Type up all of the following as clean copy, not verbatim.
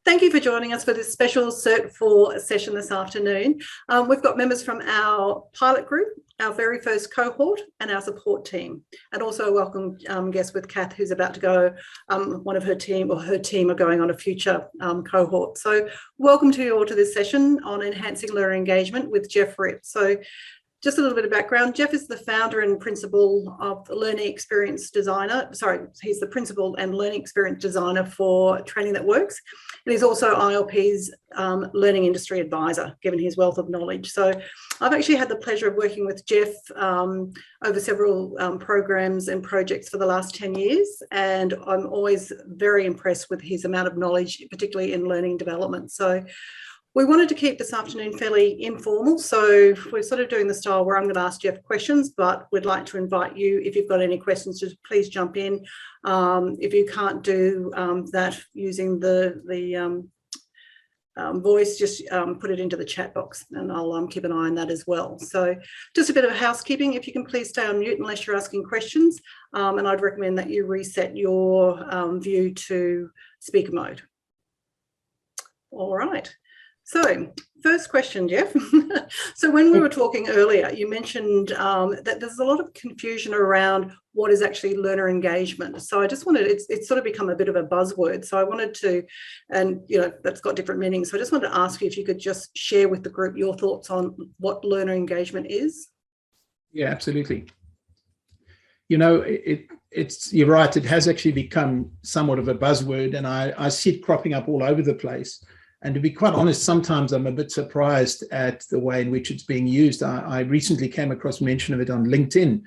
Thank you for joining us for this special Cert 4 session this afternoon. We've got members from our pilot group, our very first cohort, and our support team, and also a welcome guest with Kath, who's about to go, one of her team are going on a future cohort. So welcome to you all to this session on enhancing learner engagement with Jeff Ripp. So just a little bit of background. Jeff is the founder and principal of the Learning Experience Designer. He's the principal and Learning Experience Designer for Training That Works. And he's also ILP's Learning Industry Advisor, given his wealth of knowledge. So I've actually had the pleasure of working with Jeff over several programs and projects for the last 10 years. And I'm always very impressed with his amount of knowledge, particularly in learning development. So we wanted to keep this afternoon fairly informal, so we're sort of doing the style where I'm going to ask Jeff questions, but we'd like to invite you, if you've got any questions, just please jump in. If you can't do that using the voice, just put it into the chat box and I'll keep an eye on that as well. So just a bit of housekeeping, if you can please stay on mute unless you're asking questions, and I'd recommend that you reset your view to speaker mode. All right. So first question, Jeff. So when we were talking earlier, you mentioned that there's a lot of confusion around what is actually learner engagement. So I just wanted, it's sort of become a bit of a buzzword. So I wanted to, and you know, that's got different meanings. So I just wanted to ask you if you could just share with the group your thoughts on what learner engagement is. Yeah, absolutely. You know, you're right, it has actually become somewhat of a buzzword, and I see it cropping up all over the place. And to be quite honest, sometimes I'm a bit surprised at the way in which it's being used. I recently came across mention of it on LinkedIn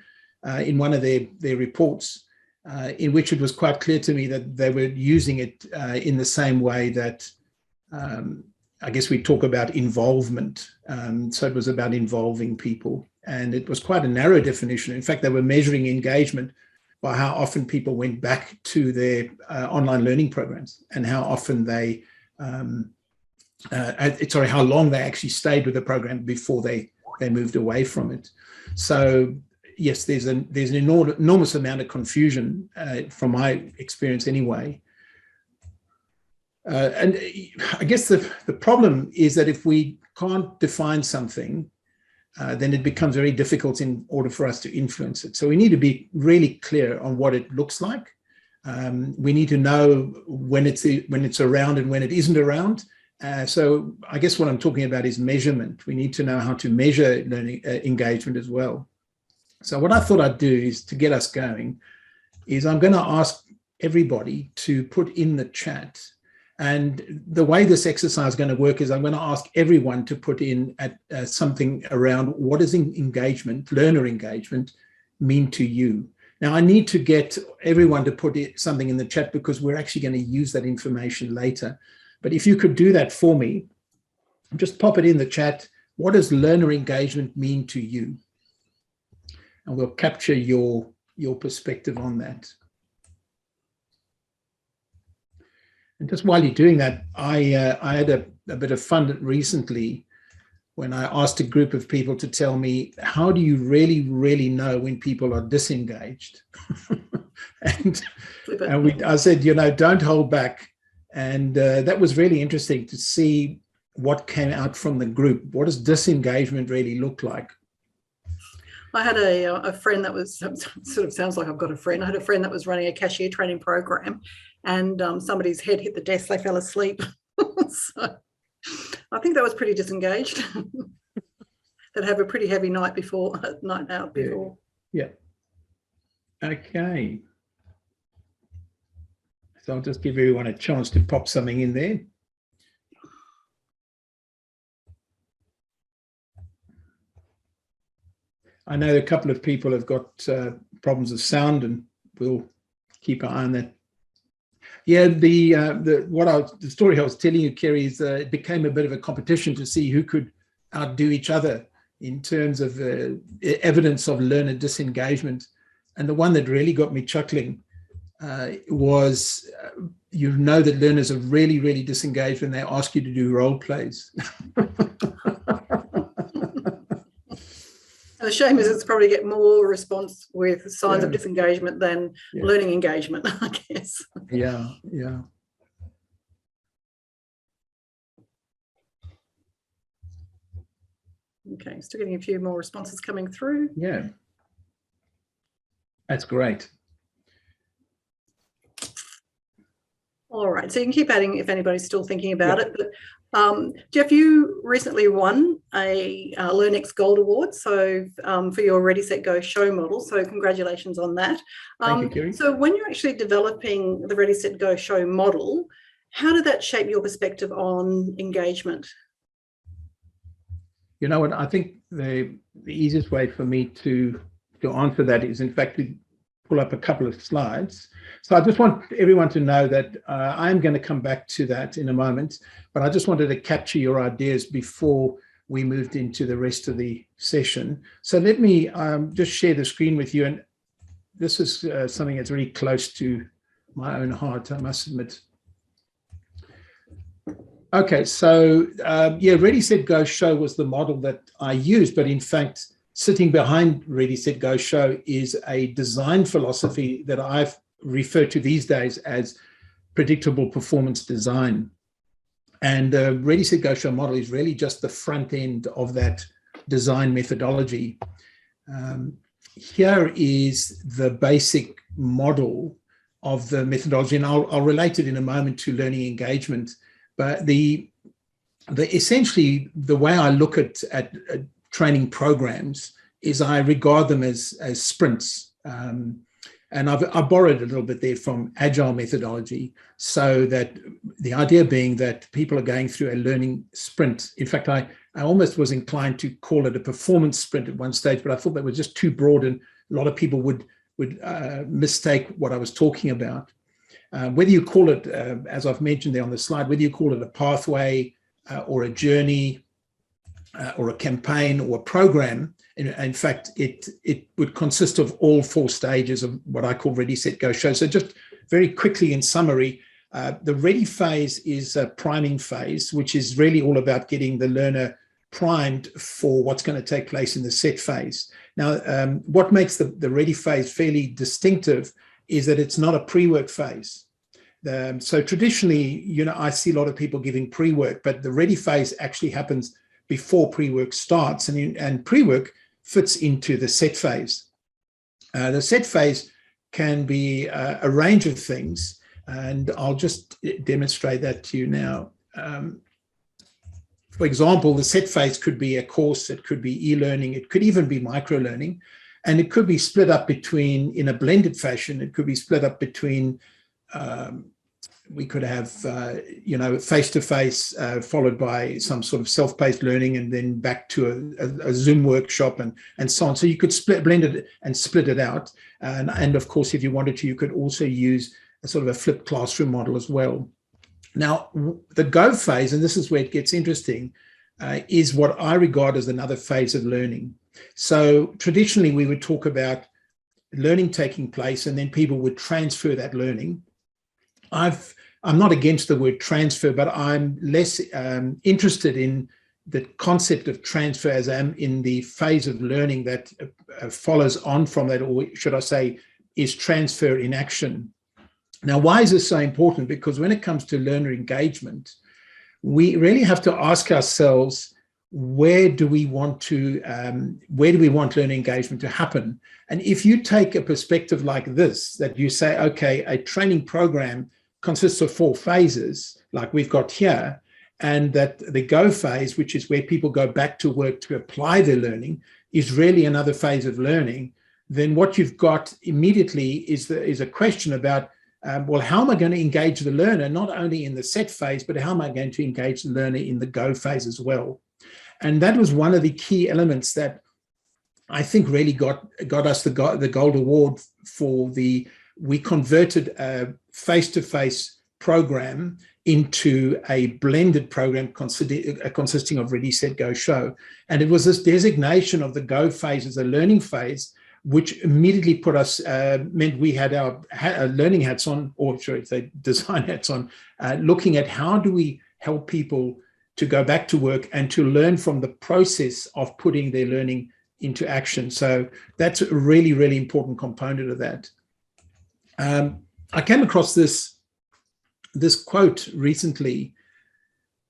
in one of their reports, in which it was quite clear to me that they were using it in the same way that I guess we talk about involvement. So it was about involving people. And it was quite a narrow definition. In fact, they were measuring engagement by how often people went back to their online learning programs and how often they how long they actually stayed with the program before they moved away from it. So yes, there's an enormous amount of confusion from my experience anyway. And I guess the problem is that if we can't define something, then it becomes very difficult in order for us to influence it. So we need to be really clear on what it looks like. We need to know when it's around and when it isn't around. So I guess what I'm talking about is measurement. We need to know how to measure learning engagement as well. So what I thought I'd do is, to get us going, is I'm going to ask everybody to put in the chat. And the way this exercise is going to work is I'm going to ask everyone to put in something around what does engagement, learner engagement, mean to you. Now, I need to get everyone to put something in the chat because we're actually going to use that information later. But if you could do that for me, just pop it in the chat. What does learner engagement mean to you? And we'll capture your perspective on that. And just while you're doing that, I had a bit of fun recently when I asked a group of people to tell me, how do you really, really know when people are disengaged? I said, you know, don't hold back. And that was really interesting to see what came out from the group. What does disengagement really look like? I had a friend that was, sort of sounds like I've got a friend. I had a friend that was running a cashier training program, and somebody's head hit the desk, they fell asleep. So I think that was pretty disengaged. They'd have a pretty heavy night out before. Yeah. Okay. So I'll just give everyone a chance to pop something in there. I know a couple of people have got problems of sound, and we'll keep an eye on that. Yeah, the story I was telling you, Kerry, is it became a bit of a competition to see who could outdo each other in terms of evidence of learner disengagement. And the one that really got me chuckling was, you know that learners are really, really disengaged when they ask you to do role plays. The shame is it's probably get more response with signs of disengagement than learning engagement, I guess. Yeah. Okay, still getting a few more responses coming through. Yeah, that's great. All right, so you can keep adding if anybody's still thinking about it. But Jeff, you recently won a LearnX Gold Award, so for your Ready, Set, Go show model. So congratulations on that. Thank you, Kerry. So when you're actually developing the Ready, Set, Go show model, how did that shape your perspective on engagement? You know what? I think the easiest way for me to answer that is, in fact, to pull up a couple of slides. So I just want everyone to know that I'm going to come back to that in a moment, but I just wanted to capture your ideas before we moved into the rest of the session. So let me just share the screen with you. And this is something that's really close to my own heart, I must admit. Okay, so yeah, Ready, Set, Go Show was the model that I used, but in fact, sitting behind Ready, Set, Go Show is a design philosophy that I've referred to these days as predictable performance design. And the Ready, Set, Go Show model is really just the front end of that design methodology. Here is the basic model of the methodology, and I'll relate it in a moment to learning engagement. But the essentially, the way I look at training programs is I regard them as sprints. And I've borrowed a little bit there from agile methodology, so that the idea being that people are going through a learning sprint. In fact, I almost was inclined to call it a performance sprint at one stage, but I thought that was just too broad, and a lot of people would mistake what I was talking about. Whether you call it, as I've mentioned there on the slide, whether you call it a pathway or a journey or a campaign or a program, in fact, it would consist of all 4 stages of what I call Ready, Set, Go, Show. So just very quickly in summary, the ready phase is a priming phase, which is really all about getting the learner primed for what's going to take place in the set phase. Now, what makes the ready phase fairly distinctive is that it's not a pre-work phase. So traditionally, you know, I see a lot of people giving pre-work, but the ready phase actually happens before pre-work starts, and pre-work fits into the set phase. The set phase can be a range of things, and I'll just demonstrate that to you now. For example, the set phase could be a course, it could be e-learning, it could even be micro-learning, and it could be split up between, in a blended fashion, it could be split up between, we could have, you know, face-to-face followed by some sort of self-paced learning, and then back to a Zoom workshop and so on. So you could blend it and split it out. And of course, if you wanted to, you could also use a sort of a flipped classroom model as well. Now, the go phase, and this is where it gets interesting, is what I regard as another phase of learning. So traditionally, we would talk about learning taking place, and then people would transfer that learning. I'm not against the word transfer, but I'm less interested in the concept of transfer as I am in the phase of learning that follows on from that, or should I say, is transfer in action. Now, why is this so important? Because when it comes to learner engagement, we really have to ask ourselves, where do we want learner engagement to happen? And if you take a perspective like this, that you say, okay, a training program consists of 4 phases, like we've got here, and that the go phase, which is where people go back to work to apply their learning, is really another phase of learning, then what you've got immediately is a question about, well, how am I going to engage the learner, not only in the set phase, but how am I going to engage the learner in the go phase as well? And that was one of the key elements that I think really got us the Gold Award for we converted a face-to-face program into a blended program consisting of Ready, Set, Go, Show. And it was this designation of the go phase as a learning phase, which immediately put us, meant we had our learning hats on, or should I say design hats on, looking at how do we help people to go back to work and to learn from the process of putting their learning into action. So that's a really, really important component of that. I came across this quote recently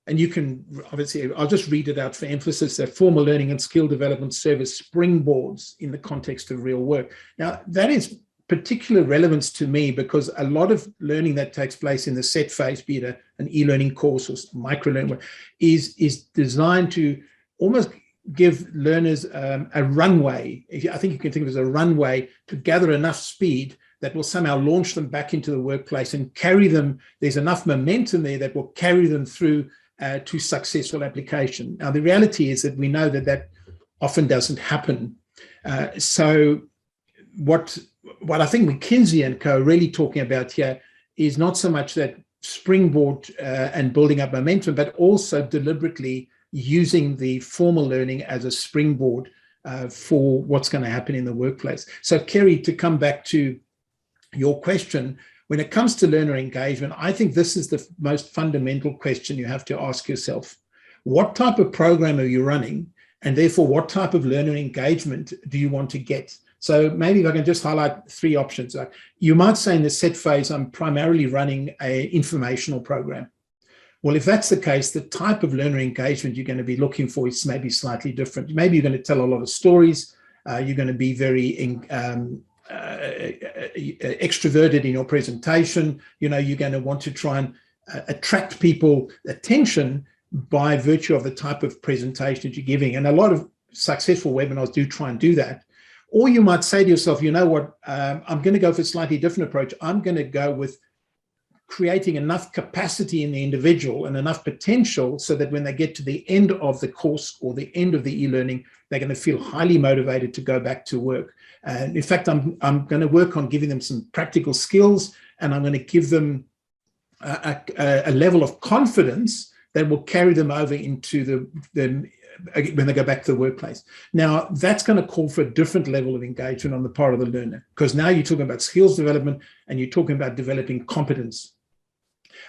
and you can obviously, I'll just read it out for emphasis, that formal learning and skill development serve as springboards in the context of real work. Now, that is particular relevance to me because a lot of learning that takes place in the set phase, be it an e-learning course or micro-learning, is designed to almost give learners a runway. I think you can think of it as a runway to gather enough speed that will somehow launch them back into the workplace and carry them. There's enough momentum there that will carry them through to successful application. Now, the reality is that we know that that often doesn't happen. So what I think McKinsey and Co are really talking about here is not so much that springboard and building up momentum, but also deliberately using the formal learning as a springboard for what's going to happen in the workplace. So, Kerry, to come back to your question, when it comes to learner engagement, I think this is the most fundamental question you have to ask yourself. What type of program are you running? And therefore, what type of learner engagement do you want to get? So maybe if I can just highlight three options. You might say in the set phase, I'm primarily running an informational program. Well, if that's the case, the type of learner engagement you're going to be looking for is maybe slightly different. Maybe you're going to tell a lot of stories. You're going to be very extroverted in your presentation. You know, you're going to want to try and attract people's attention by virtue of the type of presentation that you're giving. And a lot of successful webinars do try and do that. Or you might say to yourself, you know what, I'm going to go for a slightly different approach. I'm going to go with creating enough capacity in the individual and enough potential so that when they get to the end of the course or the end of the e-learning, they're going to feel highly motivated to go back to work. And in fact, I'm going to work on giving them some practical skills, and I'm going to give them a level of confidence that will carry them over into when they go back to the workplace. Now, that's going to call for a different level of engagement on the part of the learner, because now you're talking about skills development and you're talking about developing competence.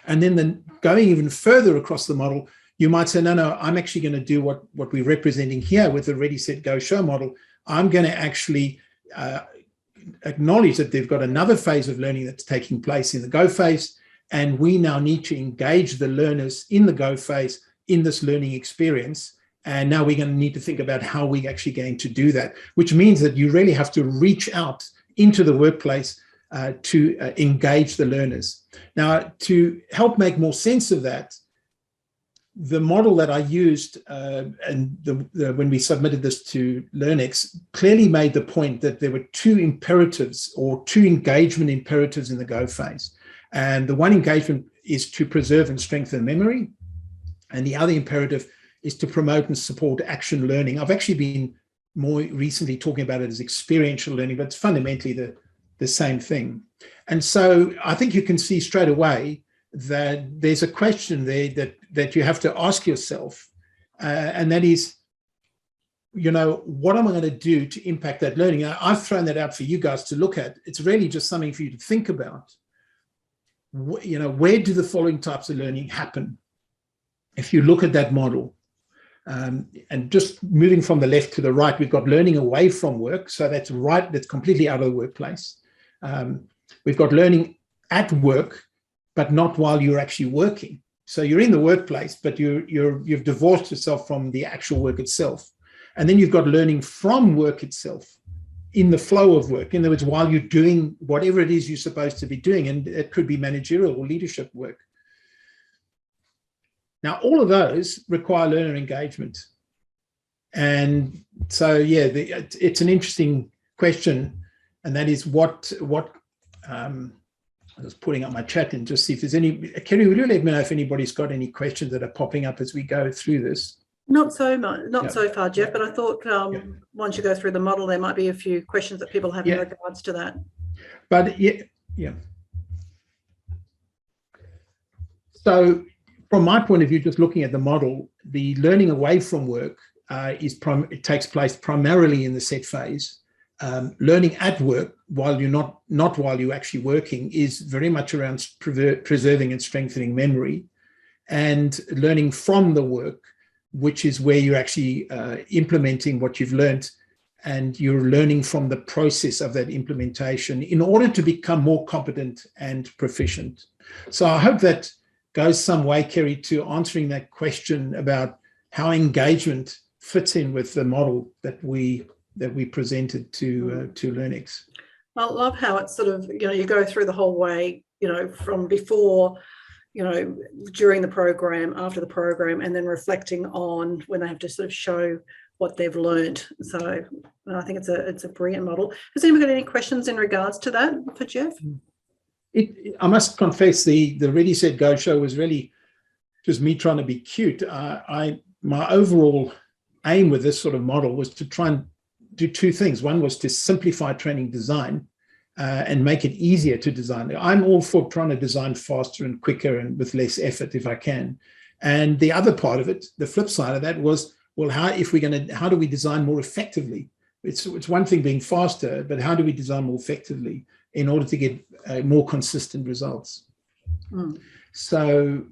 And then going even further across the model, you might say, no, I'm actually going to do what we're representing here with the Ready, Set, Go, Show model. I'm going to actually acknowledge that they've got another phase of learning that's taking place in the Go phase, and we now need to engage the learners in the Go phase in this learning experience. And now we're going to need to think about how we're actually going to do that, which means that you really have to reach out into the workplace to engage the learners. Now, to help make more sense of that, the model that I used when we submitted this to LearnX clearly made the point that there were two imperatives or two engagement imperatives in the Go phase. And the one engagement is to preserve and strengthen memory. And the other imperative is to promote and support action learning. I've actually been more recently talking about it as experiential learning, but it's fundamentally the same thing. And so I think you can see straight away that there's a question there that you have to ask yourself, and that is, you know, what am I going to do to impact that learning? Now, I've thrown that out for you guys to look at. It's really just something for you to think about. You know, where do the following types of learning happen? If you look at that model, and just moving from the left to the right, we've got learning away from work. So that's right, that's completely out of the workplace. We've got learning at work, but not while you're actually working. So you're in the workplace, but you've divorced yourself from the actual work itself. And then you've got learning from work itself, in the flow of work. In other words, while you're doing whatever it is you're supposed to be doing, and it could be managerial or leadership work. Now, all of those require learner engagement. And so, yeah, it's an interesting question. And that is I was putting up my chat and just see if there's any. Kerry, would you let me know if anybody's got any questions that are popping up as we go through this? Not so much, so far, Jeff, but I thought once you go through the model, there might be a few questions that people have in regards to that. But yeah. So from my point of view, just looking at the model, the learning away from work it takes place primarily in the set phase. Learning at work, while you're not while you're actually working, is very much around preserving and strengthening memory, and learning from the work, which is where you're actually implementing what you've learned, and you're learning from the process of that implementation in order to become more competent and proficient. So I hope that goes some way, Kerry, to answering that question about how engagement fits in with the model that we presented to LearnX. I love how it's sort of, you go through the whole way, from before, during the program, after the program, and then reflecting on when they have to sort of show what they've learned. So I think it's a brilliant model. Has anyone got any questions in regards to that for Jeff? I must confess, the Ready, Set, Go show was really just me trying to be cute. My overall aim with this sort of model was to try and do two things. One was to simplify training design and make it easier to design. I'm all for trying to design faster and quicker and with less effort if I can. And the other part of it, the flip side of that was, well, how do we design more effectively? It's one thing being faster, but how do we design more effectively in order to get more consistent results? So,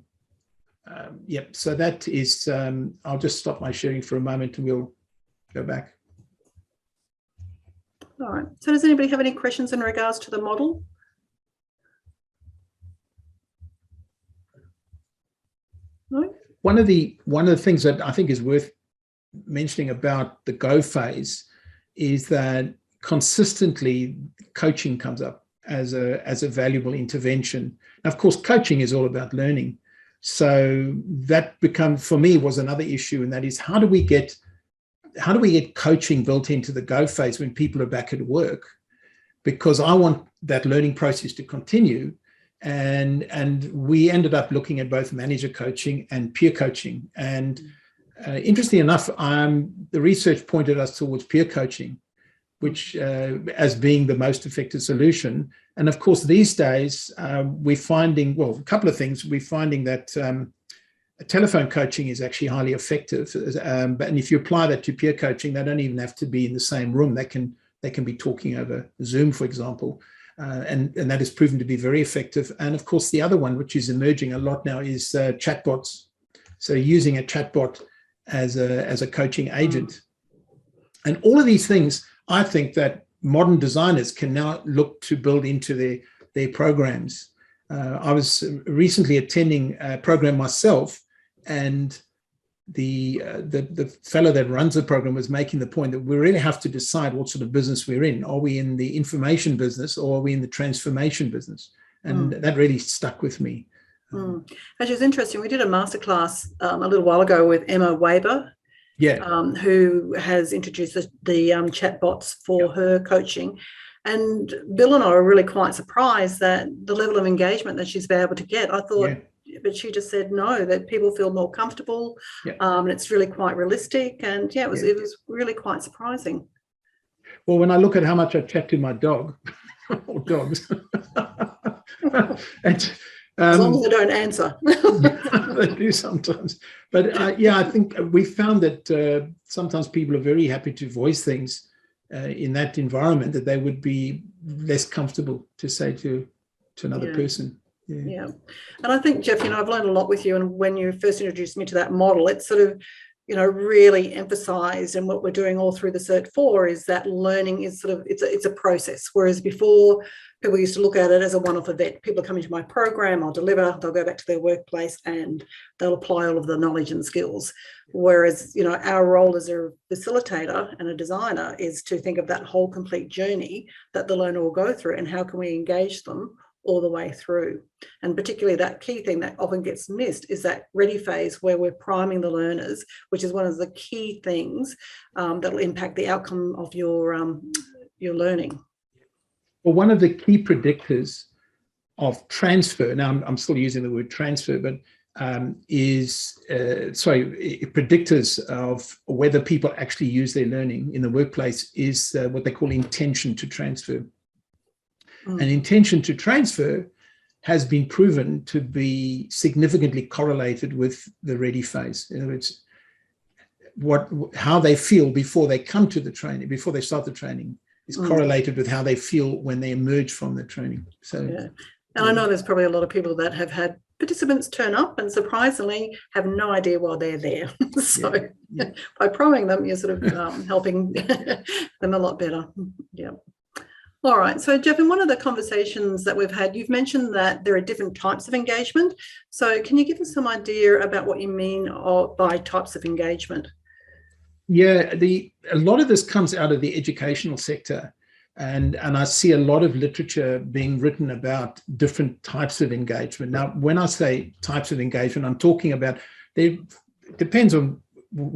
so that is, I'll just stop my sharing for a moment and we'll go back. All right. So does anybody have any questions in regards to the model? No? One of the things that I think is worth mentioning about the Go phase is that consistently coaching comes up as a valuable intervention. Now, of course, coaching is all about learning. So that for me was another issue, and that is how do we get coaching built into the Go phase when people are back at work? Because I want that learning process to continue. And we ended up looking at both manager coaching and peer coaching. And interestingly enough, the research pointed us towards peer coaching, which as being the most effective solution. And of course, these days, we're finding, well, a couple of things. We're finding that telephone coaching is actually highly effective. And if you apply that to peer coaching, they don't even have to be in the same room. They can be talking over Zoom, for example. And that has proven to be very effective. And of course, the other one, which is emerging a lot now, is chatbots. So using a chatbot as a coaching agent. And all of these things, I think that modern designers can now look to build into their programs. I was recently attending a program myself, and the fellow that runs the program was making the point that we really have to decide what sort of business we're in. Are we in the information business or are we in the transformation business? And that really stuck with me. Which is interesting. We did a masterclass a little while ago with Emma Weber, who has introduced the chatbots for her coaching. And Bill and I were really quite surprised that the level of engagement that she's been able to get. I thought, but she just said no, that people feel more comfortable, and it's really quite realistic. And it was really quite surprising. Well, when I look at how much I chat to my dog or dogs, and as long as they don't answer. They do sometimes. But I think we found that sometimes people are very happy to voice things in that environment that they would be less comfortable to say to another person. Yeah. And I think, Jeff, I've learned a lot with you. And when you first introduced me to that model, it's sort of, really emphasized, and what we're doing all through the Cert 4 is that learning is sort of, it's a process. Whereas before, people used to look at it as a one-off event. People are coming to my program, I'll deliver, they'll go back to their workplace and they'll apply all of the knowledge and skills. Whereas, our role as a facilitator and a designer is to think of that whole complete journey that the learner will go through and how can we engage them all the way through. And particularly that key thing that often gets missed is that ready phase where we're priming the learners, which is one of the key things that will impact the outcome of your learning. Well, one of the key predictors of transfer, now I'm still using the word transfer, but predictors of whether people actually use their learning in the workplace is what they call intention to transfer. And intention to transfer has been proven to be significantly correlated with the ready phase. In other words, how they feel before they come to the training, before they start the training, is correlated with how they feel when they emerge from the training. So, and I know there's probably a lot of people that have had participants turn up and surprisingly have no idea why they're there. So by priming them, you're sort of helping them a lot better. Yeah. All right. So, Jeff, in one of the conversations that we've had, you've mentioned that there are different types of engagement. So, can you give us some idea about what you mean by types of engagement? Yeah, a lot of this comes out of the educational sector, and I see a lot of literature being written about different types of engagement. Now, when I say types of engagement, I'm talking about, it depends on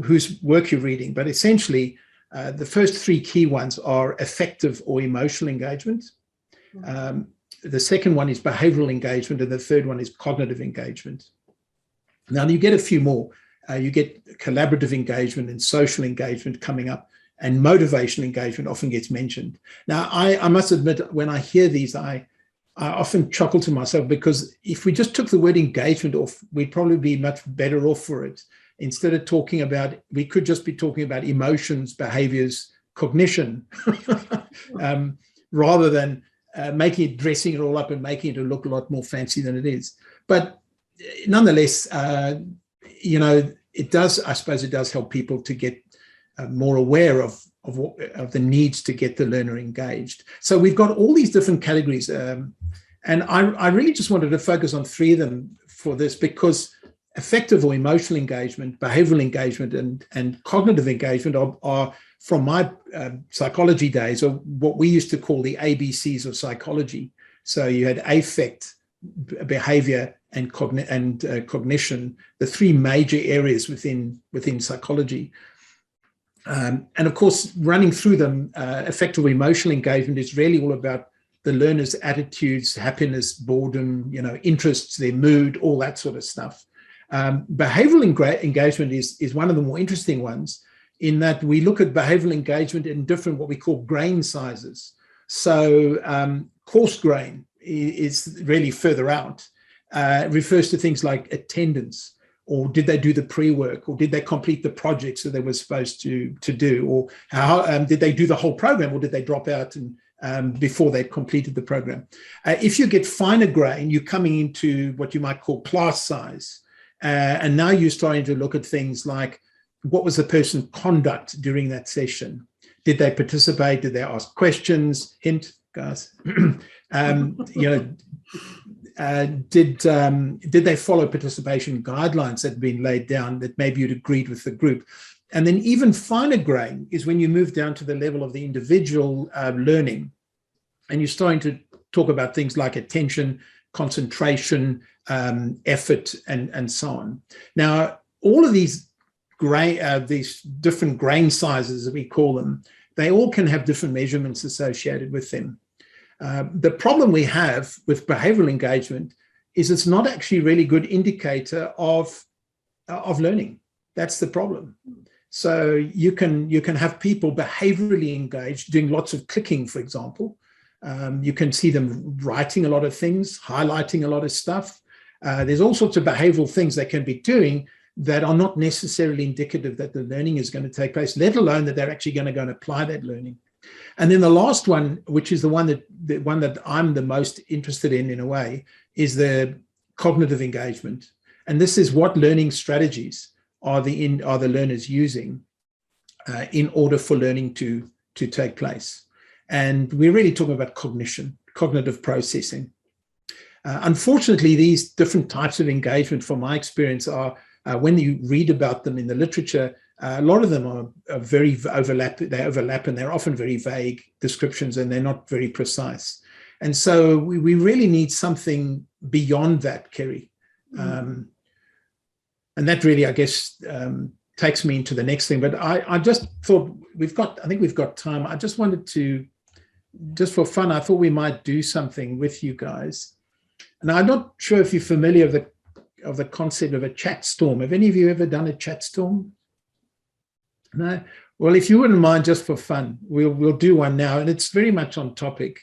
whose work you're reading, but essentially the first three key ones are affective or emotional engagement. The second one is behavioral engagement, and the third one is cognitive engagement. Now, you get a few more. You get collaborative engagement and social engagement coming up, and motivational engagement often gets mentioned. Now, I must admit, when I hear these, I often chuckle to myself, because if we just took the word engagement off, we'd probably be much better off for it. Instead of talking about, we could just be talking about emotions, behaviors, cognition, rather than dressing it all up and making it look a lot more fancy than it is. But nonetheless, it does, I suppose it does help people to get more aware of the needs to get the learner engaged. So we've got all these different categories. And I really just wanted to focus on three of them for this, because affective or emotional engagement, behavioral engagement, and cognitive engagement are from my psychology days, or what we used to call the ABCs of psychology. So you had affect, behavior, and cognition, the three major areas within psychology. And of course, running through them, affective emotional engagement is really all about the learner's attitudes, happiness, boredom, interests, their mood, all that sort of stuff. Behavioral engagement is one of the more interesting ones, in that we look at behavioral engagement in different, what we call grain sizes. So coarse grain is really further out. Refers to things like attendance, or did they do the pre-work, or did they complete the projects that they were supposed to do, or how did they do the whole program, or did they drop out and before they completed the program. If you get finer grain, you're coming into what you might call class size. And now you're starting to look at things like, what was the person's conduct during that session? Did they participate? Did they ask questions? Hint, guys. Did they follow participation guidelines that had been laid down that maybe you'd agreed with the group? And then even finer grain is when you move down to the level of the individual learning, and you're starting to talk about things like attention, concentration, effort, and so on. Now, all of these different grain sizes, as we call them, they all can have different measurements associated with them. The problem we have with behavioral engagement is it's not actually a really good indicator of learning. That's the problem. So you can have people behaviorally engaged, doing lots of clicking, for example. You can see them writing a lot of things, highlighting a lot of stuff. There's all sorts of behavioral things they can be doing that are not necessarily indicative that the learning is going to take place, let alone that they're actually going to go and apply that learning. And then the last one, which is the one that I'm the most interested in a way, is the cognitive engagement. And this is what learning strategies are the learners using in order for learning to take place. And we're really talking about cognition, cognitive processing. Unfortunately, these different types of engagement, from my experience, are when you read about them in the literature, a lot of them are very overlap. They overlap, and they're often very vague descriptions, and they're not very precise. And so we really need something beyond that, Kerry. And that really, I guess, takes me into the next thing. But I just thought I think we've got time. I just wanted to, just for fun, I thought we might do something with you guys. And I'm not sure if you're familiar of the concept of a chat storm. Have any of you ever done a chat storm? No? Well, if you wouldn't mind, just for fun, we'll do one now, and it's very much on topic.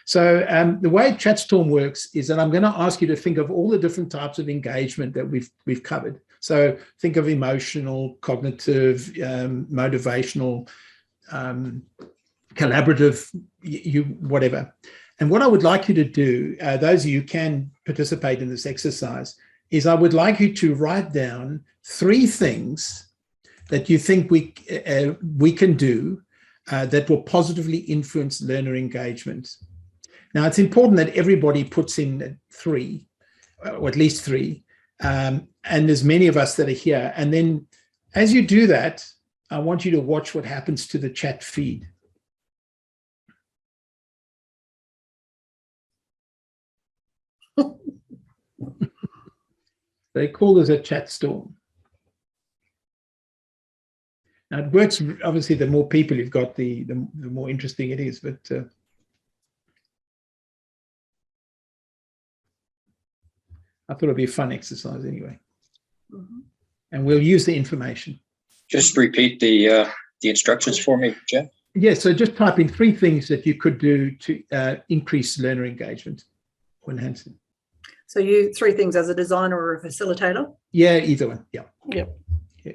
So the way chat storm works is that I'm going to ask you to think of all the different types of engagement that we've covered. So think of emotional, cognitive, motivational, collaborative, whatever. And what I would like you to do, those of you who can participate in this exercise, is I would like you to write down 3 things that you think we can do that will positively influence learner engagement. Now, it's important that everybody puts in 3, or at least 3, and there's many of us that are here. And then as you do that, I want you to watch what happens to the chat feed. They call this a chat storm. Now it works, obviously, the more people you've got, the more interesting it is, but I thought it'd be a fun exercise anyway. Mm-hmm. And we'll use the information. Just repeat the instructions for me, Jeff. Yeah, so just type in 3 things that you could do to increase learner engagement or enhance it. So you 3 things as a designer or a facilitator? Yeah, either one. Yeah. Yep. Yeah.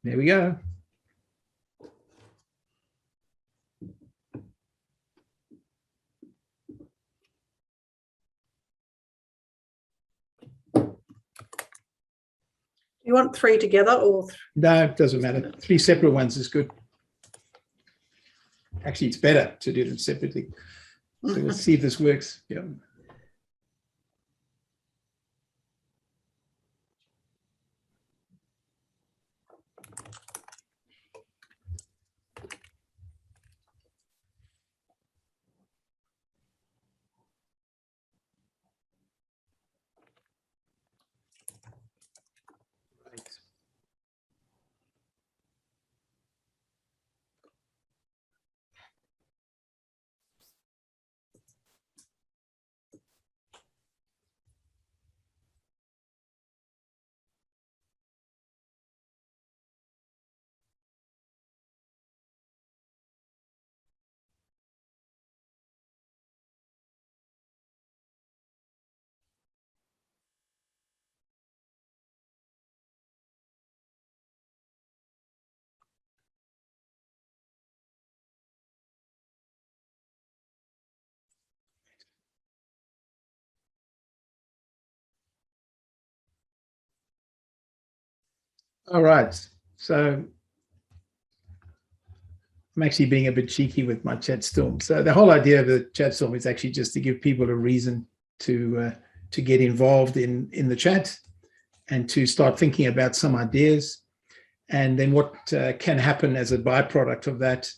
There we go. You want 3 together or? No, it doesn't matter. 3 separate ones is good. Actually, it's better to do them separately. So we'll see if this works. Yeah. All right, so I'm actually being a bit cheeky with my chat storm. So the whole idea of the chat storm is actually just to give people a reason to get involved in the chat and to start thinking about some ideas. And then what can happen as a byproduct of that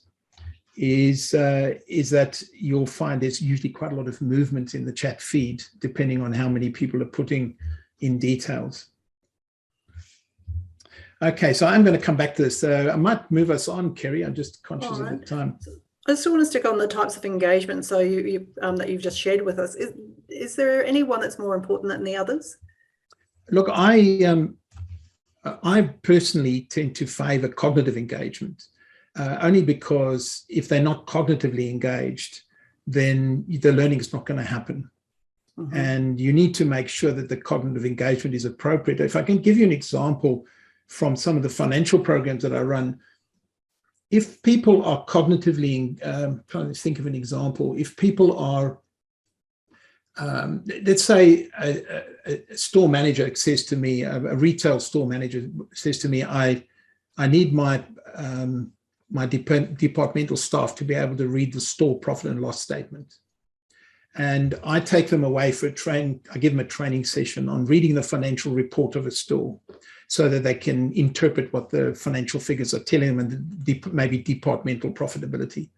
is that you'll find there's usually quite a lot of movement in the chat feed, depending on how many people are putting in details. Okay, so I'm going to come back to this. I might move us on, Kerry. I'm just conscious of the time. I still want to stick on the types of engagement. So you that you've just shared with us. Is there any one that's more important than the others? Look, I personally tend to favour cognitive engagement, only because if they're not cognitively engaged, then the learning is not going to happen. Mm-hmm. And you need to make sure that the cognitive engagement is appropriate. If I can give you an example from some of the financial programs that I run, if people are cognitively, trying to think of an example, if people are, let's say a store manager says to me, a retail store manager says to me, I need my departmental staff to be able to read the store profit and loss statement. And I take them away for I give them a training session on reading the financial report of a store so that they can interpret what the financial figures are telling them and maybe departmental profitability.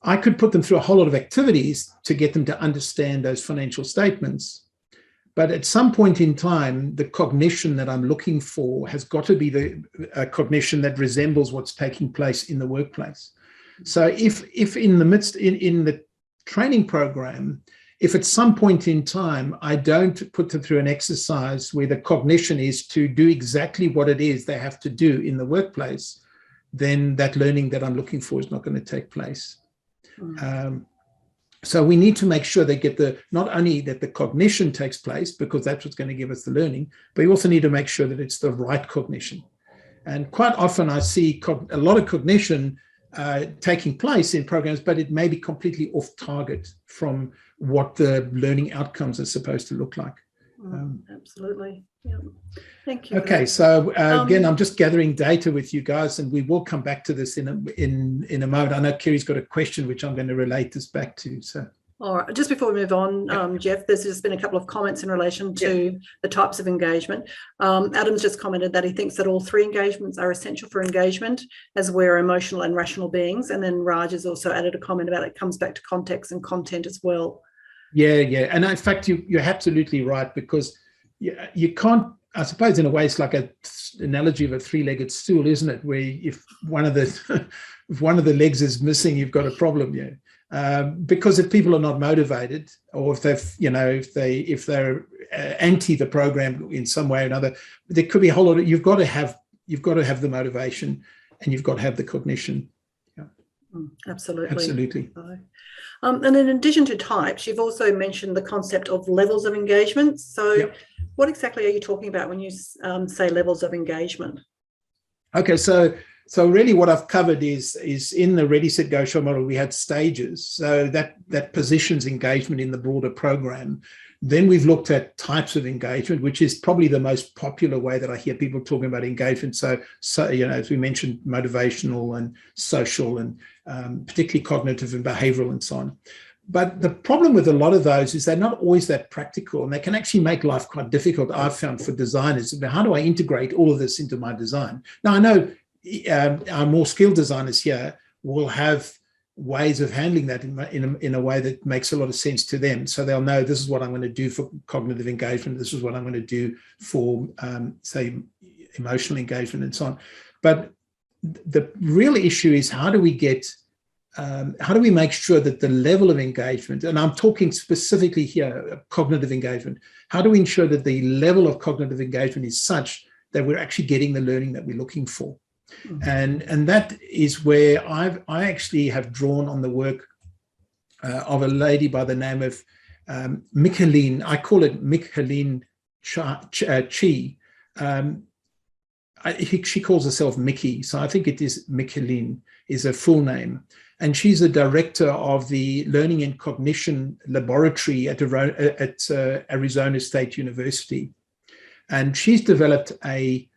I could put them through a whole lot of activities to get them to understand those financial statements. But at some point in time, the cognition that I'm looking for has got to be the cognition that resembles what's taking place in the workplace. So if in the midst, in the training program, if at some point in time I don't put them through an exercise where the cognition is to do exactly what it is they have to do in the workplace, then that learning that I'm looking for is not going to take place. Mm. So we need to make sure they get not only that the cognition takes place, because that's what's going to give us the learning, but you also need to make sure that it's the right cognition. And quite often I see a lot of cognition taking place in programs, but it may be completely off target from what the learning outcomes are supposed to look like. Absolutely. Yeah. Thank you. Okay, so again, I'm just gathering data with you guys, and we will come back to this in a moment. I know Kerry's got a question which I'm going to relate this back to. So, all right, just before we move on, Jeff, there's just been a couple of comments in relation to the types of engagement. Adam's just commented that he thinks that all three engagements are essential for engagement, as we're emotional and rational beings. And then Raj has also added a comment about it comes back to context and content as well. Yeah, and in fact, you're absolutely right, because you can't, I suppose in a way it's like an analogy of a three-legged stool, isn't it? Where if one of the legs is missing, you've got a problem. Because if people are not motivated, or if they're anti the program in some way or another, there could be a whole lot of, you've got to have the motivation, and you've got to have the cognition. Absolutely. And in addition to types, you've also mentioned the concept of levels of engagement. So what exactly are you talking about when you say levels of engagement? Okay, so really what I've covered is in the Ready, Set, Go Show model, we had stages. So that positions engagement in the broader program. Then we've looked at types of engagement, which is probably the most popular way that I hear people talking about engagement. So as we mentioned, motivational and social, and particularly cognitive and behavioral and so on. But the problem with a lot of those is they're not always that practical, and they can actually make life quite difficult, I've found, for designers. How do I integrate all of this into my design? Now, I know our more skilled designers here will have ways of handling that in a way that makes a lot of sense to them. So they'll know, this is what I'm going to do for cognitive engagement. This is what I'm going to do for, say, emotional engagement and so on. But the real issue is how do we make sure that the level of engagement, and I'm talking specifically here, cognitive engagement, how do we ensure that the level of cognitive engagement is such that we're actually getting the learning that we're looking for? And that is where I actually have drawn on the work of a lady by the name of Micheline. I call it Micheline Chi. She calls herself Mickey, so I think it is Micheline is her full name. And she's the director of the Learning and Cognition Laboratory at Arizona State University. And she's developed a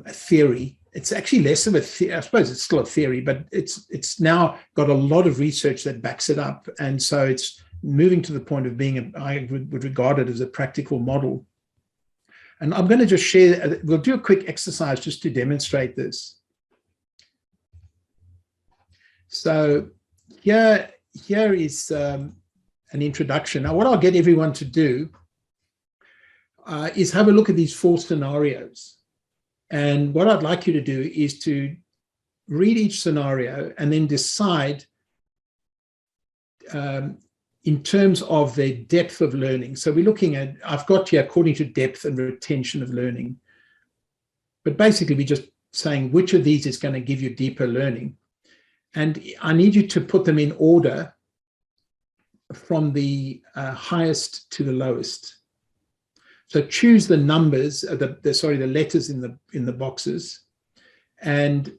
theory. It's actually less of a theory. I suppose it's still a theory, but it's now got a lot of research that backs it up. And so it's moving to the point of being, I would regard it as a practical model. And I'm going to just share, we'll do a quick exercise just to demonstrate this. So here is an introduction. Now, what I'll get everyone to do is have a look at these 4 scenarios. And what I'd like you to do is to read each scenario and then decide in terms of their depth of learning. So we're looking at, I've got here according to depth and retention of learning. But basically, we're just saying which of these is going to give you deeper learning. And I need you to put them in order from the highest to the lowest. So choose the numbers, the letters in the boxes, and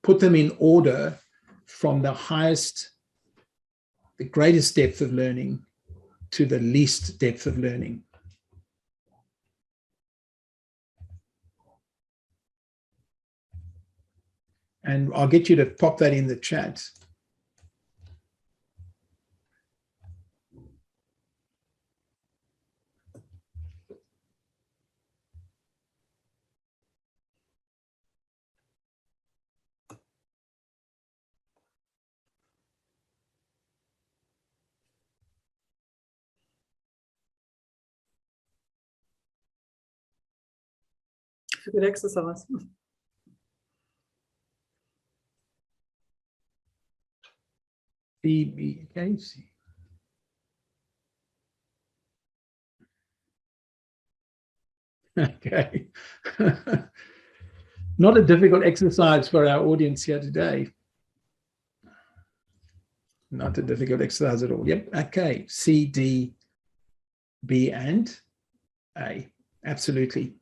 put them in order from the highest, the greatest depth of learning to the least depth of learning. And I'll get you to pop that in the chat. It's a good exercise. Okay. Okay. Not a difficult exercise for our audience here today. Not a difficult exercise at all. Yep. Okay. C, D, B, and A. Absolutely.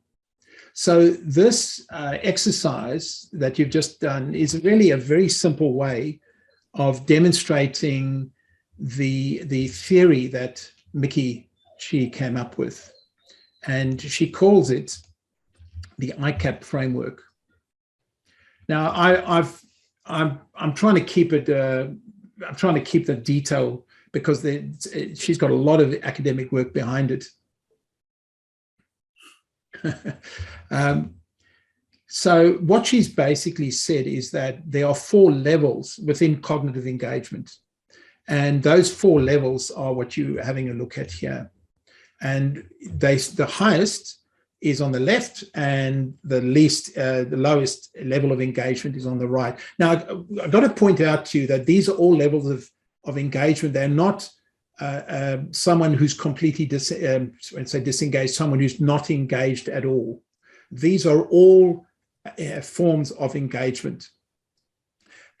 So this exercise that you've just done is really a very simple way of demonstrating the theory that Mickey she came up with, and she calls it the ICAP framework. Now, I'm trying to keep it. I'm trying to keep the detail because she's got a lot of academic work behind it. So what she's basically said is that there are 4 levels within cognitive engagement. And those 4 levels are what you're having a look at here. And the highest is on the left, and the lowest level of engagement is on the right. Now, I've got to point out to you that these are all levels of engagement. They're not someone who's completely disengaged, someone who's not engaged at all. These are all forms of engagement.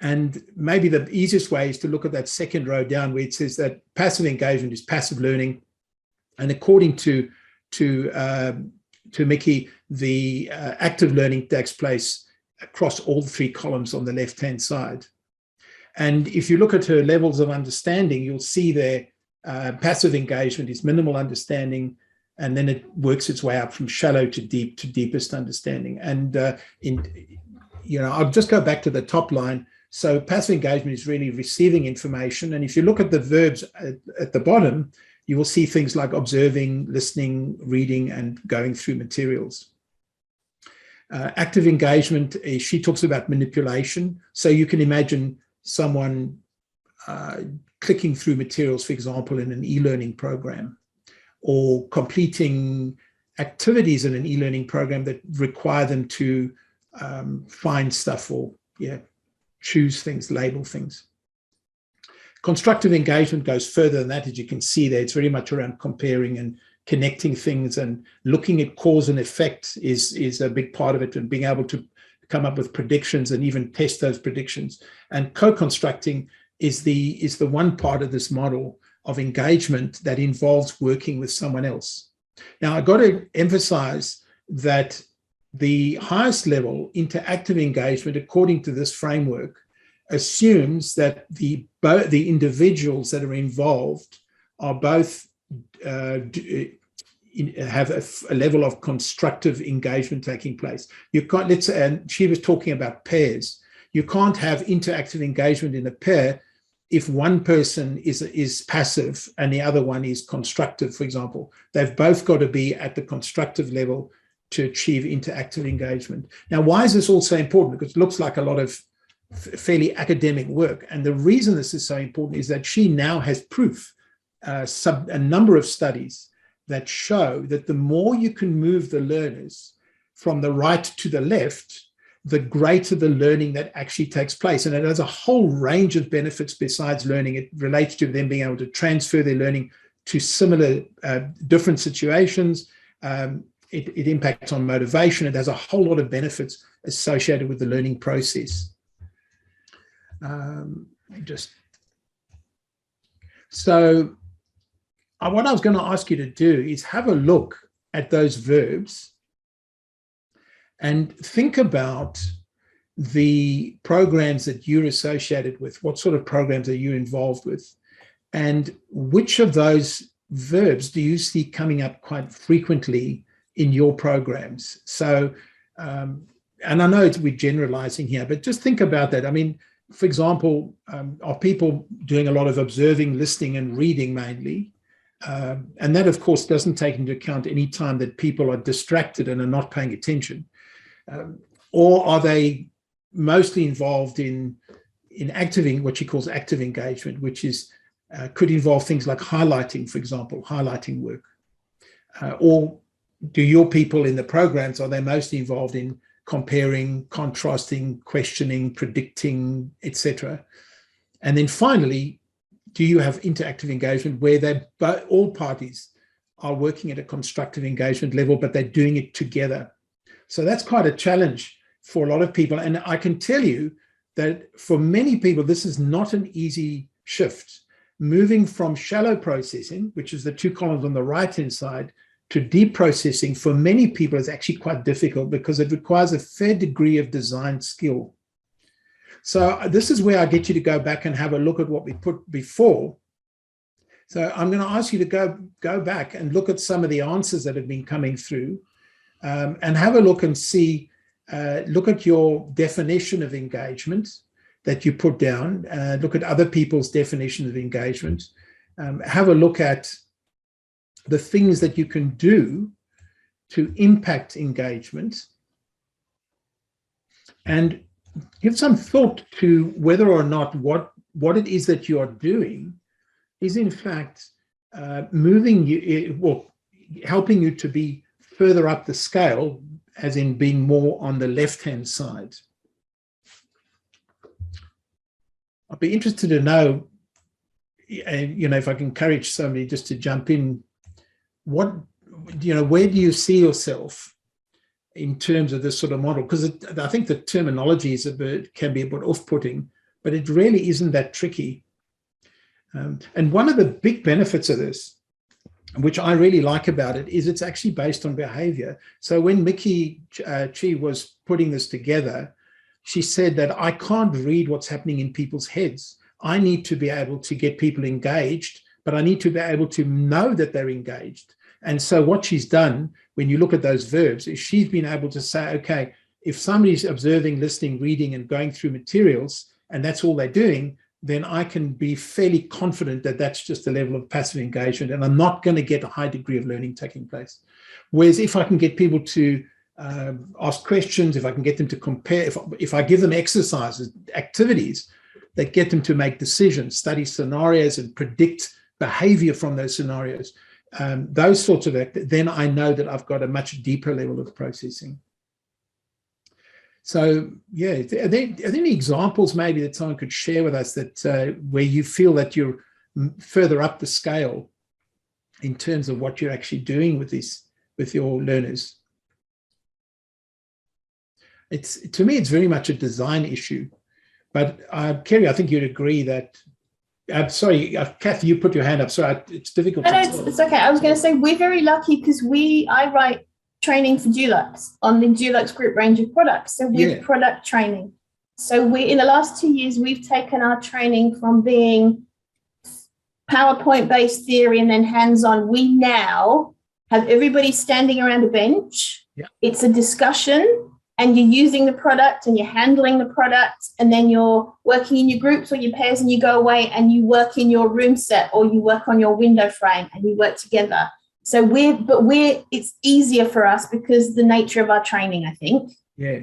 And maybe the easiest way is to look at that second row down where it says that passive engagement is passive learning. And according to Mickey, the active learning takes place across all 3 columns on the left-hand side. And if you look at her levels of understanding, you'll see there passive engagement is minimal understanding, and then it works its way up from shallow to deep to deepest understanding. And I'll just go back to the top line. So passive engagement is really receiving information. And if you look at the verbs at the bottom, you will see things like observing, listening, reading, and going through materials. Active engagement, she talks about manipulation. So you can imagine someone clicking through materials, for example, in an e-learning program, or completing activities in an e-learning program that require them to find stuff or choose things, label things. Constructive engagement goes further than that, as you can see there. It's very much around comparing and connecting things, and looking at cause and effect is a big part of it, and being able to come up with predictions and even test those predictions. And co-constructing is the one part of this model of engagement that involves working with someone else. Now, I've got to emphasize that the highest level, interactive engagement, according to this framework, assumes that the individuals that are involved are both have a level of constructive engagement taking place. You can't, and she was talking about pairs. You can't have interactive engagement in a pair if one person is passive and the other one is constructive, for example. They've both got to be at the constructive level to achieve interactive engagement. Now, why is this also important? Because it looks like a lot of fairly academic work. And the reason this is so important is that she now has proof, a number of studies that show that the more you can move the learners from the right to the left, the greater the learning that actually takes place. And it has a whole range of benefits besides learning. It relates to them being able to transfer their learning to similar, different situations. It impacts on motivation. It has a whole lot of benefits associated with the learning process. So what I was going to ask you to do is have a look at those verbs and think about the programs that you're associated with. What sort of programs are you involved with? And which of those verbs do you see coming up quite frequently in your programs? So, and I know we're generalizing here, but just think about that. I mean, for example, are people doing a lot of observing, listening, and reading mainly? And that, of course, doesn't take into account any time that people are distracted and are not paying attention. Or are they mostly involved in what she calls active engagement, which is could involve things like highlighting, for example, highlighting work? Or do your people in the programs, are they mostly involved in comparing, contrasting, questioning, predicting, etc.? And then finally, do you have interactive engagement where all parties are working at a constructive engagement level, but they're doing it together? So that's quite a challenge for a lot of people. And I can tell you that for many people, this is not an easy shift. Moving from shallow processing, which is the 2 columns on the right-hand side, to deep processing for many people is actually quite difficult because it requires a fair degree of design skill. So this is where I get you to go back and have a look at what we put before. So I'm going to ask you to go back and look at some of the answers that have been coming through, and have a look and see, look at your definition of engagement that you put down, look at other people's definition of engagement, have a look at the things that you can do to impact engagement, and give some thought to whether or not what it is that you are doing is in fact moving you, well, helping you to be further up the scale, as in being more on the left-hand side. I'd be interested to know, if I can encourage somebody just to jump in, where do you see yourself in terms of this sort of model? Because I think the terminology can be a bit off-putting, but it really isn't that tricky. And one of the big benefits of this, which I really like about it, is it's actually based on behavior. So when Mickey Chi was putting this together, she said that I can't read what's happening in people's heads. I need to be able to get people engaged, but I need to be able to know that they're engaged. And so what she's done, when you look at those verbs, is she's been able to say, okay, if somebody's observing, listening, reading, and going through materials, and that's all they're doing, then I can be fairly confident that that's just a level of passive engagement, and I'm not going to get a high degree of learning taking place. Whereas if I can get people to ask questions, if I can get them to compare, if I give them exercises, activities that get them to make decisions, study scenarios, and predict behavior from those scenarios, those sorts of then I know that I've got a much deeper level of processing. So, yeah, are there any examples maybe that someone could share with us that where you feel that you're further up the scale in terms of what you're actually doing with your learners? To me, it's very much a design issue. But Kerry, I think you'd agree that. Sorry, Kath, you put your hand up. Sorry, it's difficult. No, it's okay. I was going to say we're very lucky because I write training for Dulux on the Dulux group range of products. So we're product training. So in the last 2 years, we've taken our training from being PowerPoint-based theory and then hands-on. We now have everybody standing around a bench. Yeah. It's a discussion, and you're using the product and you're handling the product, and then you're working in your groups or your pairs, and you go away and you work in your room set or you work on your window frame and you work together. So it's easier for us because the nature of our training, I think. Yeah.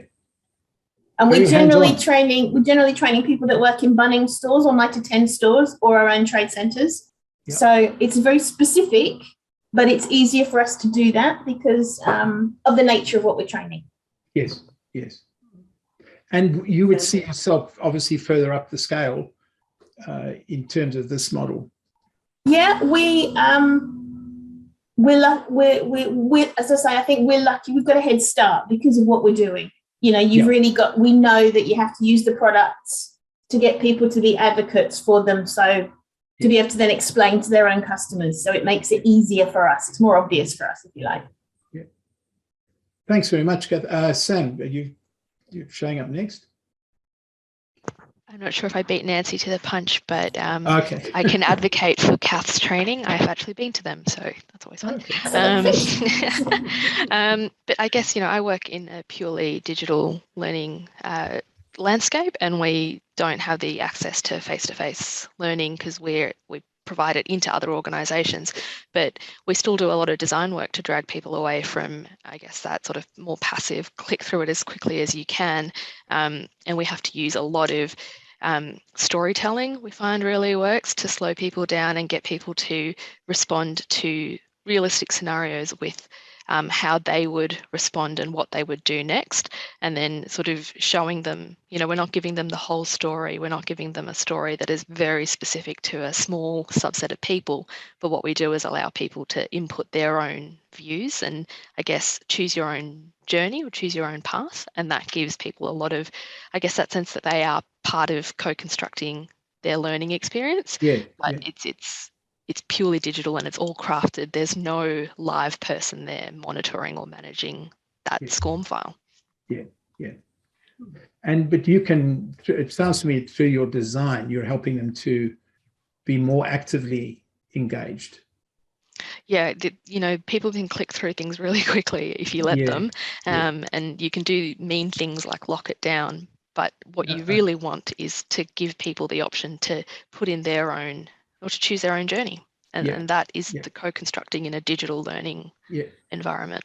And we're generally training people that work in Bunnings stores or Mitre 10 stores or our own trade centres. Yep. So it's very specific, but it's easier for us to do that because of the nature of what we're training. Yes, yes. And you would see yourself obviously further up the scale in terms of this model. Yeah, we're as I say, I think we're lucky. We've got a head start because of what we're doing. Really we know that you have to use the products to get people to be advocates for them. So to be able to then explain to their own customers. So it makes it easier for us. It's more obvious for us, if you like. Yeah. Thanks very much, Kath. Sam, you're showing up next. I'm not sure if I beat Nancy to the punch, but okay. I can advocate for Kath's training. I've actually been to them, so that's always fun. Okay. But I guess, I work in a purely digital learning landscape, and we don't have the access to face-to-face learning because we provide it into other organisations, but we still do a lot of design work to drag people away from, I guess, that sort of more passive click through it as quickly as you can. And we have to use a lot of storytelling, we find really works to slow people down and get people to respond to realistic scenarios with how they would respond and what they would do next, and then sort of showing them, we're not giving them the whole story. We're not giving them a story that is very specific to a small subset of people, but what we do is allow people to input their own views and, I guess, choose your own journey or choose your own path, and that gives people a lot of, I guess, that sense that they are part of co-constructing their learning experience. But it's purely digital and it's all crafted. There's no live person there monitoring or managing that SCORM file. Yeah. But it sounds to me through your design, you're helping them to be more actively engaged. Yeah, people can click through things really quickly if you let them, and you can do mean things like lock it down. But what you really want is to give people the option to put in their own, or to choose their own journey. And that is the co-constructing in a digital learning environment.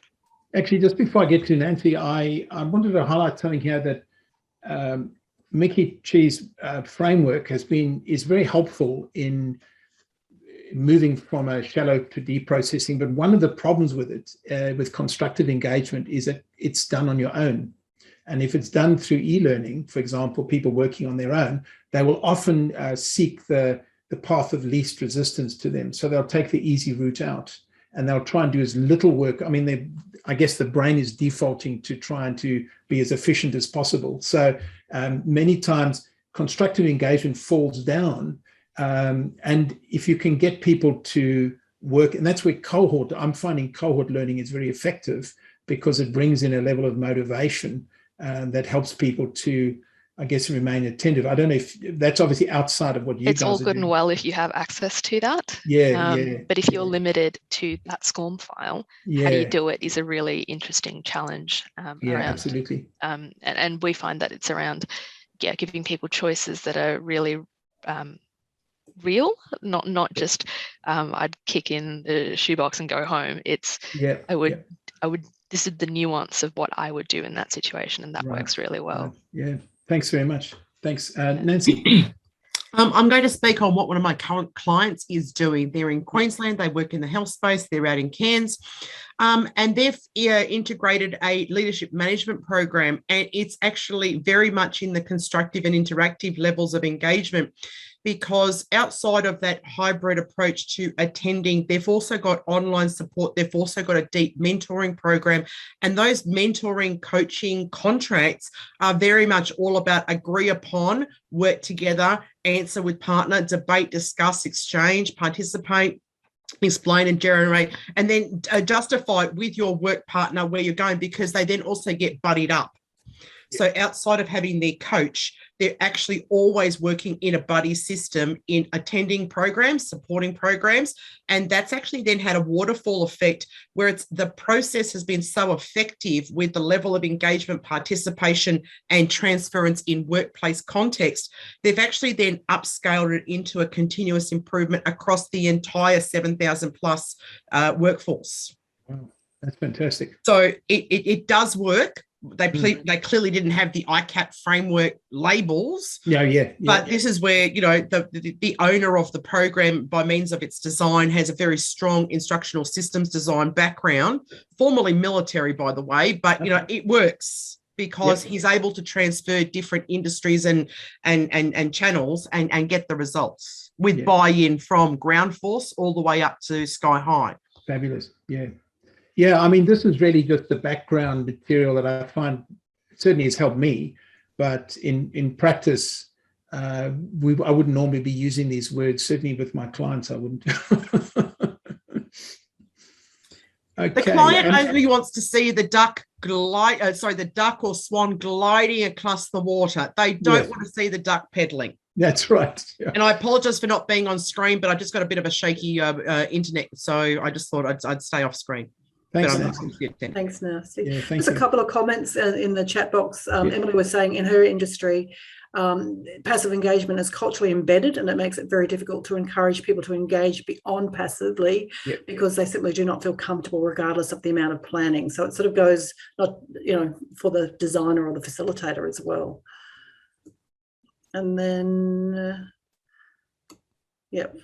Actually, just before I get to Nancy, I wanted to highlight something here that Mickey Chi's framework is very helpful in moving from a shallow to deep processing. But one of the problems with it, with constructive engagement, is that it's done on your own. And if it's done through e-learning, for example, people working on their own, they will often seek the path of least resistance to them. So they'll take the easy route out, and they'll try and do as little work. I mean, I guess the brain is defaulting to trying to be as efficient as possible. So many times constructive engagement falls down. And if you can get people to work, and that's where I'm finding cohort learning is very effective, because it brings in a level of motivation that helps people to, I guess, remain attentive. I don't know if that's obviously outside of what you guys are doing. It's all good and well if you have access to that. But if you're limited to that SCORM file, how do you do it is a really interesting challenge. Absolutely. And we find that it's around giving people choices that are really real, not just I'd kick in the shoebox and go home. It's I would this is the nuance of what I would do in that situation, and that works really well. Yeah, thanks very much. Thanks, Nancy. I'm going to speak on what one of my current clients is doing. They're in Queensland. They work in the health space. They're out in Cairns. And they've integrated a leadership management program, and it's actually very much in the constructive and interactive levels of engagement, because outside of that hybrid approach to attending, they've also got online support. They've also got a deep mentoring program, and those mentoring coaching contracts are very much all about agree upon, work together, answer with partner, debate, discuss, exchange, participate, explain and generate, and then justify with your work partner where you're going, because they then also get buddied up. So outside of having their coach, they're actually always working in a buddy system in attending programs, supporting programs. And that's actually then had a waterfall effect where the process has been so effective with the level of engagement, participation, and transference in workplace context. They've actually then upscaled it into a continuous improvement across the entire 7,000 plus workforce. Wow, that's fantastic. So it does work. They clearly didn't have the ICAP framework labels. But this is where, the owner of the program, by means of its design, has a very strong instructional systems design background, formerly military, by the way, but, it works because he's able to transfer different industries and channels and get the results with buy-in from ground force all the way up to sky high. Fabulous. Yeah, I mean, this is really just the background material that I find certainly has helped me, but in practice, I wouldn't normally be using these words. Certainly with my clients, I wouldn't. The client only wants to see the duck the duck or swan gliding across the water. They don't want to see the duck pedaling. That's right. Yeah. And I apologize for not being on screen, but I just got a bit of a shaky internet, so I just thought I'd stay off screen. Thanks, Nancy. Thanks, Nancy. Yeah, There's a couple of comments in the chat box. Emily was saying in her industry, passive engagement is culturally embedded, and it makes it very difficult to encourage people to engage beyond passively because they simply do not feel comfortable regardless of the amount of planning. So it sort of goes not, for the designer or the facilitator as well. And then...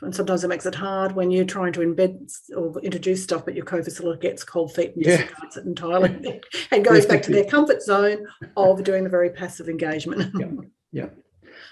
and sometimes it makes it hard when you're trying to embed or introduce stuff, but your co-facilitator gets cold feet and disregards it entirely and goes back to their comfort zone of doing the very passive engagement.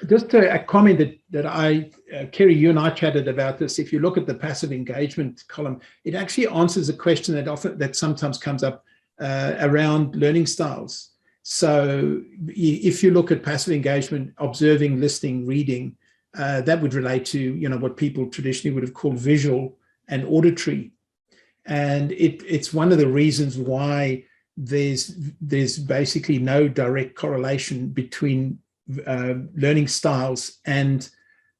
Just a comment that Kerry, you and I chatted about this. If you look at the passive engagement column, it actually answers a question that sometimes comes up around learning styles. So if you look at passive engagement, observing, listening, reading, that would relate to, what people traditionally would have called visual and auditory. And it's one of the reasons why there's basically no direct correlation between learning styles and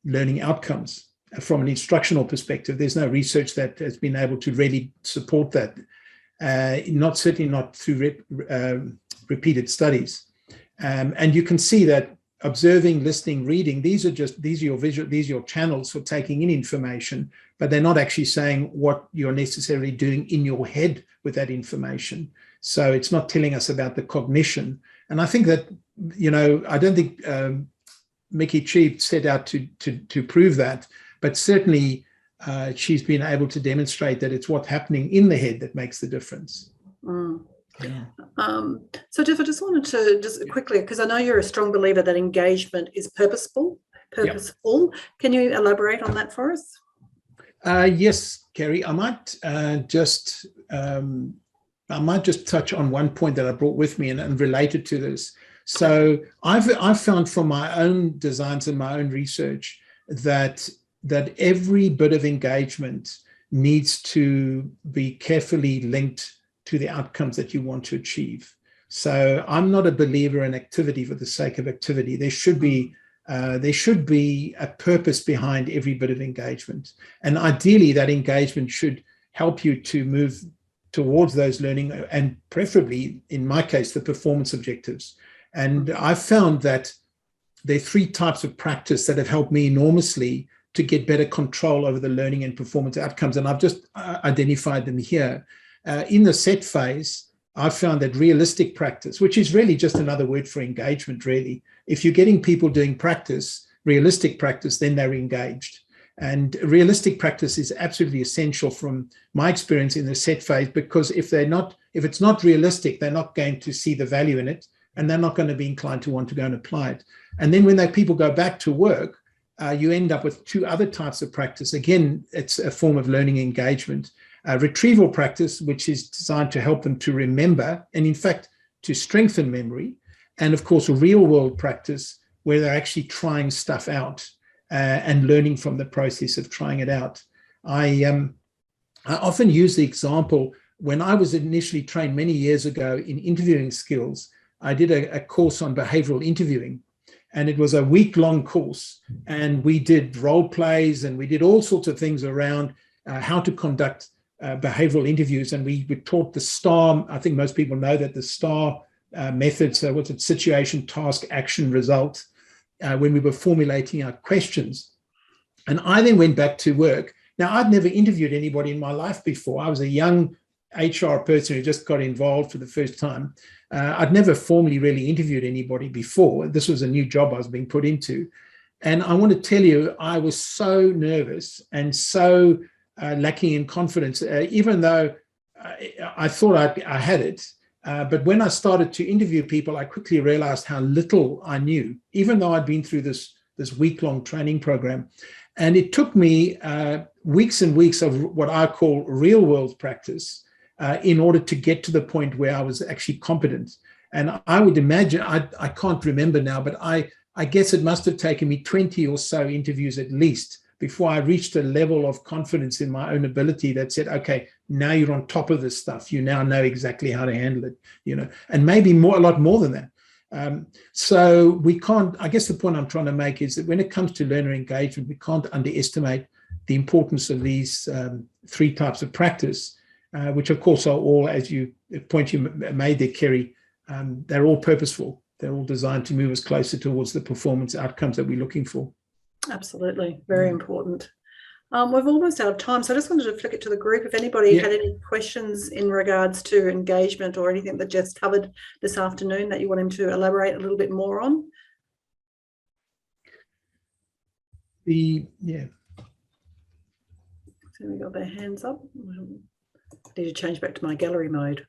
learning outcomes. from an instructional perspective. There's no research that has been able to really support that. Certainly not through repeated studies. And you can see that observing, listening, reading, these are your channels for taking in information, but they're not actually saying what you're necessarily doing in your head with that information. So it's not telling us about the cognition. And I think that, I don't think Mickey Cheap set out to prove that, but certainly she's been able to demonstrate that it's what's happening in the head that makes the difference. Mm. Yeah. So Jeff, I just wanted to just quickly, because I know you're a strong believer that engagement is purposeful. Yeah. Can you elaborate on that for us? Yes, Kerry, I might just touch on one point that I brought with me and related to this. So I've found from my own designs and my own research that every bit of engagement needs to be carefully linked to the outcomes that you want to achieve. So I'm not a believer in activity for the sake of activity. There should be a purpose behind every bit of engagement. And ideally, that engagement should help you to move towards those learning and preferably, in my case, the performance objectives. And I've found that there are 3 types of practice that have helped me enormously to get better control over the learning and performance outcomes. And I've just identified them here. In the set phase, I've found that realistic practice, which is really just another word for engagement, really. If you're getting people doing practice, realistic practice, then they're engaged. And realistic practice is absolutely essential from my experience in the set phase, because if it's not realistic, they're not going to see the value in it, and they're not going to be inclined to want to go and apply it. And then when people go back to work, you end up with 2 other types of practice. Again, it's a form of learning engagement. Retrieval practice, which is designed to help them to remember and, in fact, to strengthen memory. And, of course, real world practice, where they're actually trying stuff out and learning from the process of trying it out. I often use the example, when I was initially trained many years ago in interviewing skills, I did a course on behavioral interviewing. And it was a week-long course. And we did role plays and we did all sorts of things around how to conduct behavioral interviews. And we taught the STAR. I think most people know that the STAR method. So what's it? Situation, task, action, result, when we were formulating our questions. And I then went back to work. Now, I'd never interviewed anybody in my life before. I was a young HR person who just got involved for the first time. I'd never formally really interviewed anybody before. This was a new job I was being put into. And I want to tell you, I was so nervous and so lacking in confidence, even though I thought I had it. But when I started to interview people, I quickly realized how little I knew, even though I'd been through this week-long training program. And it took me weeks and weeks of what I call real-world practice in order to get to the point where I was actually competent. And I would imagine, I can't remember now, but I guess it must have taken me 20 or so interviews at least before I reached a level of confidence in my own ability that said, okay, now you're on top of this stuff. You now know exactly how to handle it, and maybe a lot more than that. So we can't, I guess the point I'm trying to make is that when it comes to learner engagement, we can't underestimate the importance of these 3 types of practice, which of course are all, as you point you made there, Kerry, they're all purposeful. They're all designed to move us closer towards the performance outcomes that we're looking for. Absolutely. Very important. We've almost out of time, so I just wanted to flick it to the group. If anybody had any questions in regards to engagement or anything that Jeff's covered this afternoon that you want him to elaborate a little bit more on. So we got their hands up. I need to change back to my gallery mode.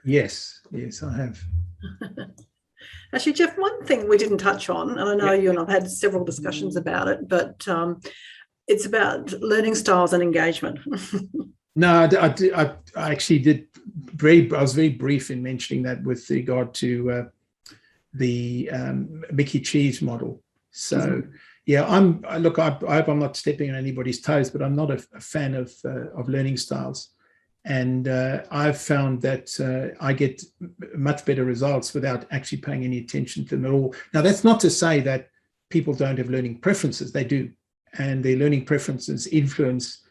Yes, I have. Actually, Jeff, one thing we didn't touch on, and I know you and I've had several discussions about it, but it's about learning styles and engagement. No, I actually did. I was very brief in mentioning that with regard to the Mickey Cheese model. So, I hope I'm not stepping on anybody's toes, but I'm not a fan of learning styles. And I've found that I get much better results without actually paying any attention to them at all. Now, that's not to say that people don't have learning preferences. They do. And their learning preferences influence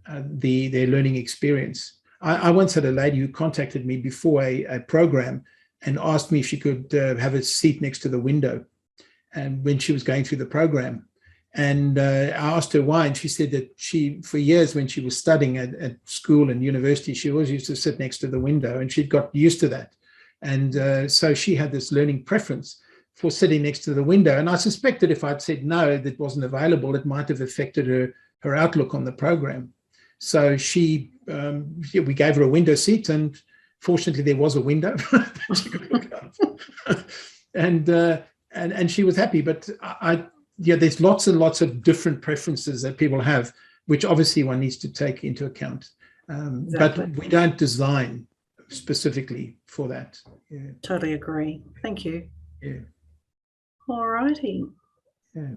their learning experience. I once had a lady who contacted me before a program and asked me if she could have a seat next to the window, and when she was going through the program. And I asked her why, and she said that she, for years when she was studying at school and university, she always used to sit next to the window, and she'd got used to that. And so she had this learning preference for sitting next to the window. And I suspect that if I'd said no, that wasn't available, it might have affected her outlook on the program. So we gave her a window seat, and fortunately there was a window. She could look out. And she was happy. But there's lots and lots of different preferences that people have, which obviously one needs to take into account. Exactly. But we don't design specifically for that. Yeah. Totally agree. Thank you. Yeah. All righty. Yeah.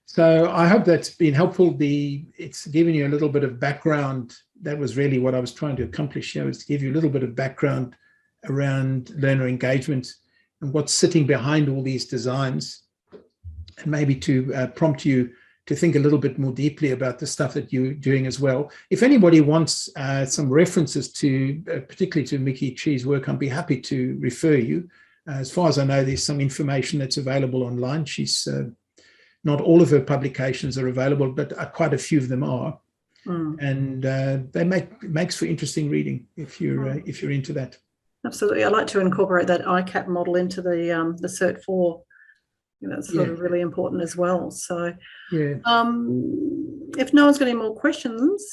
So I hope that's been helpful. It's given you a little bit of background. That was really what I was trying to accomplish here, was to give you a little bit of background around learner engagement and what's sitting behind all these designs, and maybe to prompt you to think a little bit more deeply about the stuff that you're doing as well. If anybody wants some references to, particularly to Mickey Chee's work, I'd be happy to refer you. As far as I know, there's some information that's available online. She's not all of her publications are available, but quite a few of them are. And they makes for interesting reading if you're into that. Absolutely. I like to incorporate that ICAP model into the Cert 4. That's sort of really important as well. So yeah. If no one's got any more questions,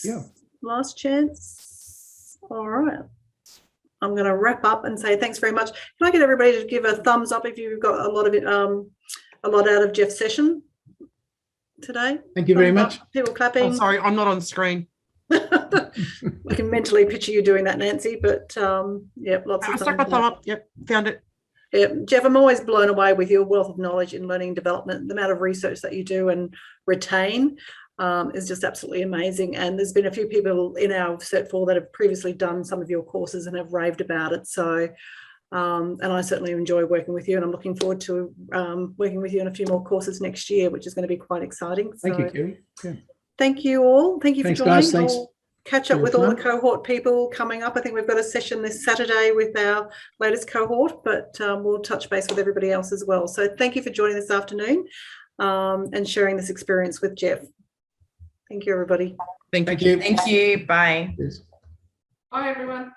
yeah, last chance. All right. I'm going to wrap up and say thanks very much. Can I get everybody to give a thumbs up if you've got a lot out of Jeff's session today? Thank you very much. People clapping. I'm sorry, I'm not on screen. I can mentally picture you doing that, Nancy, but lots of I stuck my thumb up. Yep, found it. Yeah, Jeff, I'm always blown away with your wealth of knowledge in learning and development. The amount of research that you do and retain is just absolutely amazing. And there's been a few people in our Cert 4 that have previously done some of your courses and have raved about it. So, and I certainly enjoy working with you, and I'm looking forward to working with you on a few more courses next year, which is going to be quite exciting. Thank you, Kerry. Yeah. Thank you all. Thank you for joining. Guys. Thanks. I'll catch up with all the cohort people coming up. I think we've got a session this Saturday with our latest cohort, but we'll touch base with everybody else as well. So thank you for joining this afternoon and sharing this experience with Jeff. Thank you, everybody. Thank you. Thank you. Bye. Yes. Bye, everyone.